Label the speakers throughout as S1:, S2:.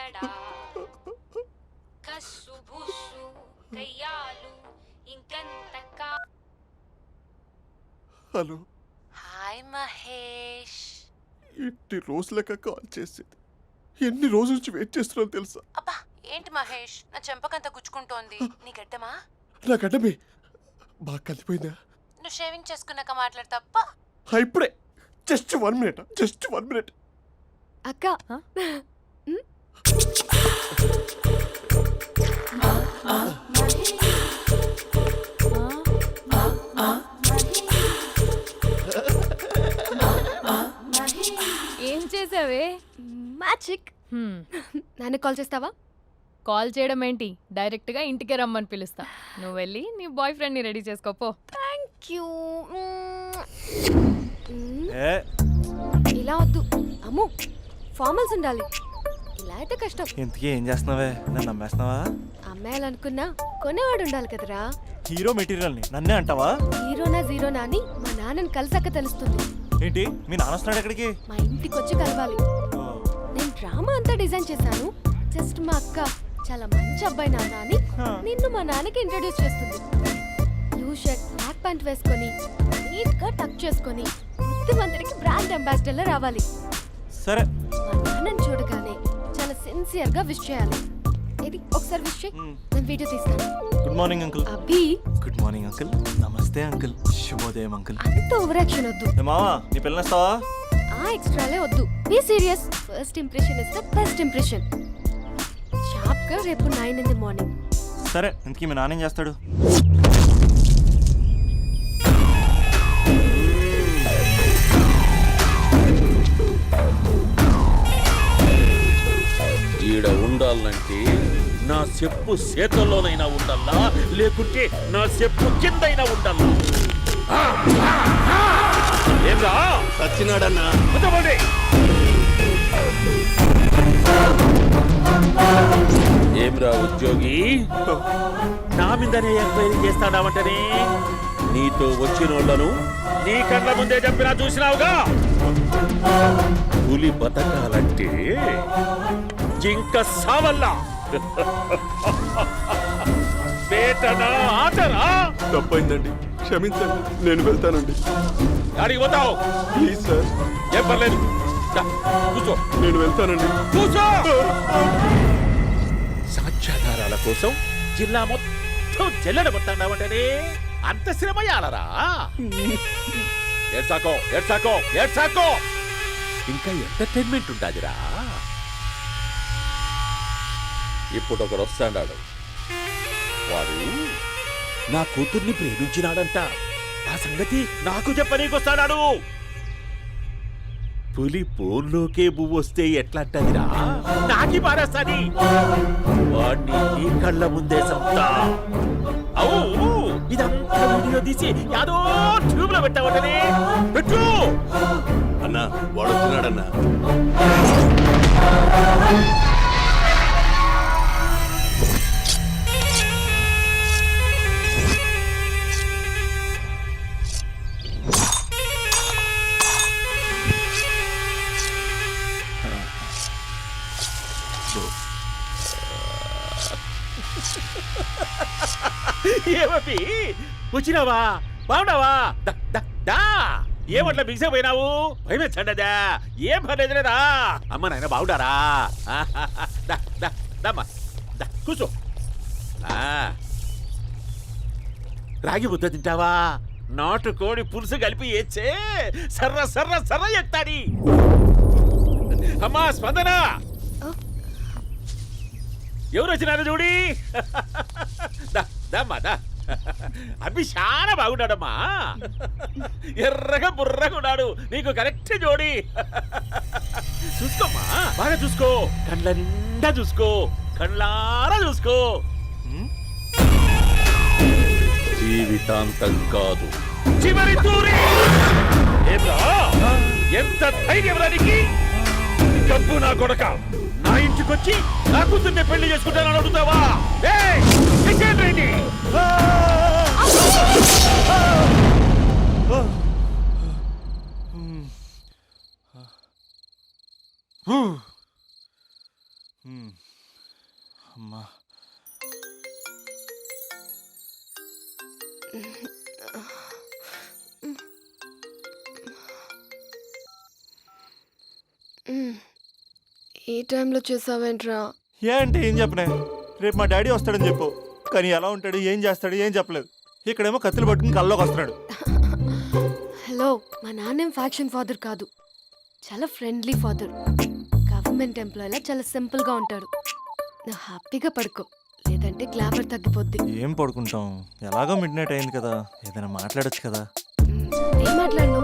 S1: ఎక్కడా కస్సు బుస్సు కయ్యాలు ఇంకంతకా.
S2: Hello,
S1: hi Mahesh.
S2: ఎన్ని రోజులక కాల్ చేసేది, ఎన్ని రోజుల నుంచి వెయిట్ చేస్తున్నావు తెలుసా?
S1: అబ్బా ఏంటి మహేష్, నా చెంపకంత గుచ్చుకుంటోంది. నీ గడ్డమా?
S2: నా గడ్డమే బాగా కలిపోయిందా?
S1: నువ్వు షేవింగ్ చేసుకున్నాక మాట్లాడు తప్ప.
S2: ఇప్పుడే జస్ట్ 1 మినిట్, జస్ట్ 1 మినిట్.
S3: అక్క
S4: ఏం చేసావే?
S3: మ్యాజిక్. నాన్న కాల్ చేస్తావా?
S4: కాల్ చేయడం ఏంటి, డైరెక్ట్ గా ఇంటికే రమ్మని పిలుస్తా. నువ్వు వెళ్ళి నీ బాయ్ ఫ్రెండ్ ని రెడీ చేసుకోపో.
S3: Thank you. ఇలా వద్దు అమ్ము, ఫార్మల్స్ ఉండాలి. ఇలా అయితే కష్టం.
S5: ఇంతకీ ఏం చేస్తున్నావే? నన్ను నమ్మేస్తున్నావా?
S3: అమ్మాయాలనుకున్నా కొనేవాడు ఉండాలి కదరా.
S5: హీరో మెటీరియల్ ని నన్నే అంటావా?
S3: హీరోనా జీరోనా అని మా నాన్నని కలిసాక తెలుస్తుంది.
S5: ఏంటి మీ నాన్న వస్తున్నాడు ఎక్కడికి?
S3: మా ఇంటికి వచ్చి కలవాలి. నేను డ్రామా అంతా డిజైన్ చేశాను. జస్ట్ మా అక్క చాలా మంచి అబ్బాయి నాన్న అని నిన్ను మా నాన్నకి ఇంట్రడ్యూస్ చేస్తుంది. బ్లూ షర్ట్ బ్లాక్ ప్యాంట్ వేసుకొని నీట్ గా టక్ చేసుకొని బుద్ధిమంతుడికి బ్రాండ్ అంబాసిడర్ రావాలి.
S5: సరే.
S3: మా నాన్నని చూడగానే చాలా సిన్సియర్ గా విష్ చేయాలి. ఇది ఒకసారి విష్ చేయి, నేను వీడియో తీస్తాను.
S5: Good morning uncle.
S3: అబ్బి
S5: గుడ్ మార్నింగ్ అంకుల్. నమస్తే అంకుల్. శుభోదయం అంకుల్.
S3: అంత ఓవర్ యాక్షన్ వద్దు.
S5: మావా నీ పిల్లనిస్తావా?
S3: ఆ ఎక్స్ట్రాలే వద్దు. Be serious. First impression is the best impression. Sharp గా రేపు 9 in the morning.
S5: సరే, ఇంతకీ మీ నాన్న ఏం చేస్తాడు?
S6: ఈడ ఉండాలంటే నా చెప్పు చేతుల్లోనైనా ఉండాలా, లేకుంటే నా చెప్పు కిందైనా ఉండాలా. ఏంరా
S2: సచ్చినాడన్నా?
S6: ఏమ్రా ఉద్యోగి, నా మీదనే ఎంక్వైరీ చేస్తాడావంటనే? నీతో వచ్చిన వాళ్ళను నీ కళ్ళ ముందే చెప్పినా చూసినావుగా. పులి బతకాలంటే జింక సావల్లా. వేటనా ఆటరా?
S2: తప్పైందండి, క్షమించండి, నేను వెళ్తానండి.
S6: అడిగి పోతావు?
S2: Please sir.
S6: ఏం పర్లేదు, కూర్చో.
S2: నేను వెళ్తానండి.
S6: కూర్చో. సాక్ష్యాధారాల కోసం జిల్లా మొత్తం జల్లెడబొత్తాడావంటనే అంత శ్రమయాలరా? ఏడ్సాకో ఏడ్సాకో ఏడ్సాకో, ఇంకా ఎంటర్టైన్మెంట్ ఉండాదిరా. ఇప్పుడు ఒకడు వస్తాడాడు, వాడు నా కూతుర్ని ప్రేమించినాడంట. ఆ సంగతి నాకు చెప్పనీకొస్తాడాడు. పులి పోన్లోకే పువ్వు వస్తే ఎట్లాంటదిరా? నాకి పారేస్తాది. వాడిని నీ కళ్ళ ముందే సంతా. అవు ఇదంతా వీడియో తీసి యాదో ట్యూబ్ లో పెట్టావటనే. పెట్టు
S2: అన్నా, వాడు వస్తున్నాడన్నా.
S6: ఏమీ వచ్చినావా? బాగున్నావా? ఏమట్లా బిగిసిపోయినావు? భయమేచ్చండదా? ఏం పర్లేదులేదా? అమ్మ నాయన బాగుండారా? కూర్చో. రాగి ముద్ద తింటావా? నాటుకోడి పులుసు కలిపి ఏచ్చే సర్ర సర్ర సర్ర ఎత్తాడి. అమ్మా స్పందన, ఎవరు వచ్చినారు చూడి. దమ్మా అభి చాలా బాగున్నాడమ్మా. ఎర్రగా బుర్రగా ఉన్నాడు, నీకు కరెక్ట్ జోడి. చూసుకోమ్మా, బాగా చూసుకో, కళ్ళ నిండా చూసుకో, కళ్ళారా చూసుకో. జీవితాంతం కాదు, చివరి తూరి. ఎంత ధైర్యం రానికి? గబ్బు నా కొడక, నా ఇంటికొచ్చి నా కూతుర్ని పెళ్లి చేసుకుంటానని అడుగుతావా?
S5: అమ్మా
S3: ఈ టైంలో చేసావేంట్రా?
S5: ఏ అంటే ఏం చెప్పనే, రేపు మా డాడీ వస్తాడని చెప్పు. కానీ ఎలా ఉంటాడు, ఏం చేస్తాడు, ఏం చెప్పలేదు. ఇక్కడేమో కత్తులు పట్టుకుని కల్లోకి వస్తున్నాడు.
S3: హలో, మా నాన్నేం ఫ్యాక్షన్ ఫాదర్ కాదు, చాలా ఫ్రెండ్లీ ఫాదర్. గవర్నమెంట్ ఎంప్లాయీలా చాలా సింపుల్గా ఉంటాడు. నువ్వు హ్యాపీగా పడుకో, లేదంటే గ్లామర్ తగ్గిపోద్ది.
S5: ఏం పడుకుంటాం, ఎలాగో మిడ్ నైట్ అయింది కదా, ఏదైనా మాట్లాడొచ్చు కదా.
S3: ఏం మాట్లాడను?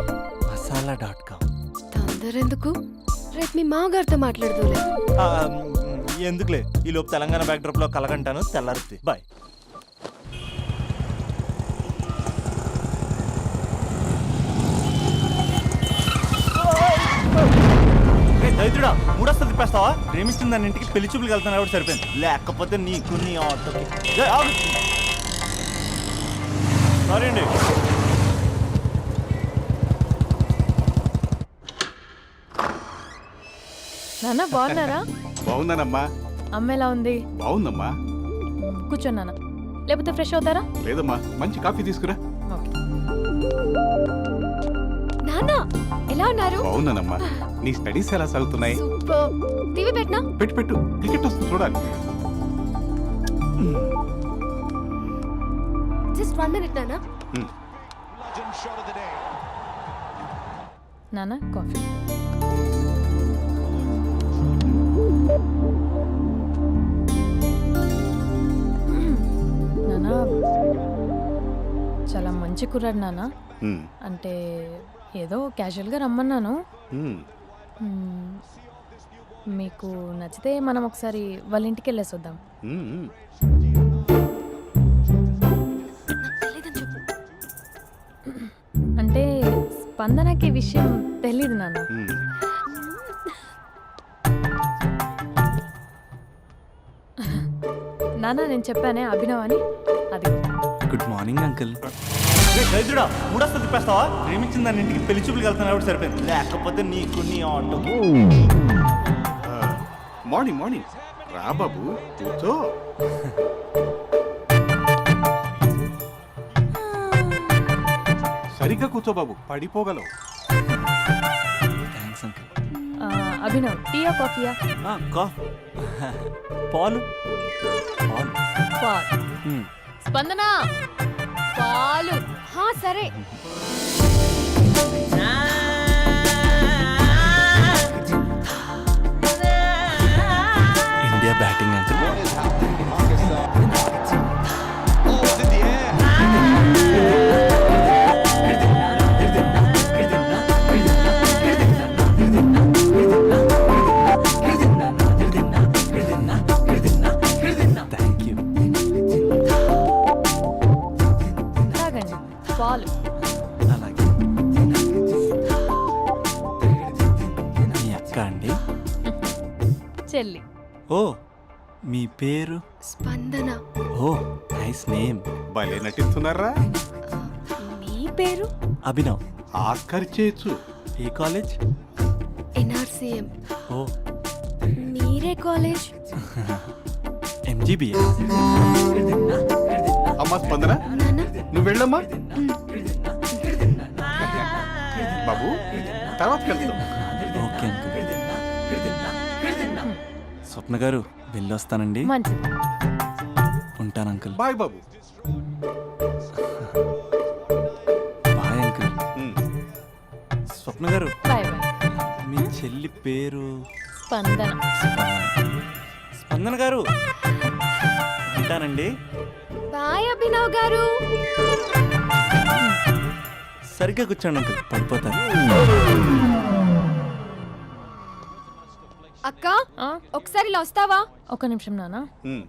S5: masala.com.
S3: తొందర ఎందుకు, రేపు మీ మామగారితో మాట్లాడదులే.
S5: ఎందుకులే, ఈ లోపు తెలంగాణ బ్యాక్డ్రాప్ లో కలగంటాను. తెల్లారుద్ది. బాయ్. దైత్రుడా, మూడొస్తా తిప్పేస్తావా? ప్రేమిస్తుంది దాని ఇంటికి పెళ్లి చూపులకు వెళ్తాను కాబట్టి సరిపోయింది, లేకపోతే నీకు నీ ఆటోకి. సారీ అండి.
S4: నాన్న బాగున్నారా?
S7: బాగున్నానమ్మా.
S4: అమ్మ ఎలా ఉంది?
S7: బాగుందమ్మా.
S4: కూర్చోండి నాన్న, లేకపోతే ఫ్రెష్ అవుతారా?
S7: లేదమ్మా, మంచి కాఫీ తీసుకురా.
S4: ఓకే.
S3: నాన్న ఎలా ఉన్నారు?
S7: బాగున్నానమ్మా. నీ స్టడీస్ ఎలా సాగుతున్నాయి?
S3: సూపర్. టీవీ పెట్టినా?
S7: పెట్టు పెట్టు, క్రికెట్ వస్తుంది చూడాలి.
S3: జస్ట్ 1 minute నాన్న.
S4: నాన్న కాఫీ. నాన్న చాలా మంచి కుర్రాడు నాన్న.
S7: మ్మ్.
S4: అంటే ఏదో క్యాజువల్గా రమ్మన్నాను.
S7: మ్మ్.
S4: మ్మ్. మీకు నచ్చితే మనం ఒకసారి వాళ్ళ ఇంటికి వెళ్ళేసి వద్దాం.
S7: మ్మ్.
S3: నాకు తెలీదని చెప్పు.
S4: అంటే స్పందనకి ఈ విషయం తెలీదు నాన్న.
S7: మ్మ్.
S4: నాన్న నేను చెప్పానే అభినవ్ అని, అది.
S5: Good morning uncle. దైత్రుడా, మూడొస్తా తిప్పేస్తావా? ప్రేమించిన దాని ఇంటికి పెళ్లి చూపులకు వెళ్తాను కాబట్టి సరిపోయింది, లేకపోతే నీకు నీ ఆటోకి.
S7: Morning morning. రా బాబు, కూర్చో. సరిగ్గా కూర్చో బాబు, పడిపోగలవు.
S5: Thanks uncle.
S4: అభినవ్ టీయా కాఫీయా?
S5: పాలు. పాలు.
S4: పాలు. స్పందన పాలు.
S3: హా సరే.
S5: India batting uncle. Thank you.
S4: తాగండి పాలు.
S5: అలాగే. మీ అక్క అండి?
S4: చెల్లి.
S5: ఓ, మీ పేరు?
S3: స్పందన.
S5: ఓ, నైస్ నేమ్.
S7: భలే నటిస్తున్నారా?
S3: మీ పేరు?
S5: అభినవ్.
S7: ఆస్కార్ చేయొచ్చు.
S5: ఏ కాలేజ్?
S3: NRCM.
S5: ఓ,
S3: మీరే కాలేజ్?
S5: MGBA.
S7: అమ్మా స్పందన,
S3: నాన్న.
S7: నువ్వు వెళ్ళమ్మా. బాబు, తర్వాత వెళ్తాం.
S5: Okay uncle. స్వప్న గారు, వెళ్ళొస్తానండి.
S4: మంచిది.
S5: ఉంటాను అంకుల్.
S7: బాయ్ బాబు.
S5: Bye uncle.
S7: మ్మ్.
S5: స్వప్న గారు,
S4: బాయ్ బాయ్.
S5: మీ చెల్లి పేరు?
S4: స్పందన.
S5: స్పందన గారు, ఉంటానండి.
S3: బాయ్ అభినవ్ గారు.
S5: సరిగ్గా కూర్చోండి అంకుల్, పడిపోతారు.
S3: అక్క
S4: ఆ?
S3: ఒకసారి ఇలా వస్తావా?
S4: ఒక నిమిషం నాన్న.
S7: మ్మ్.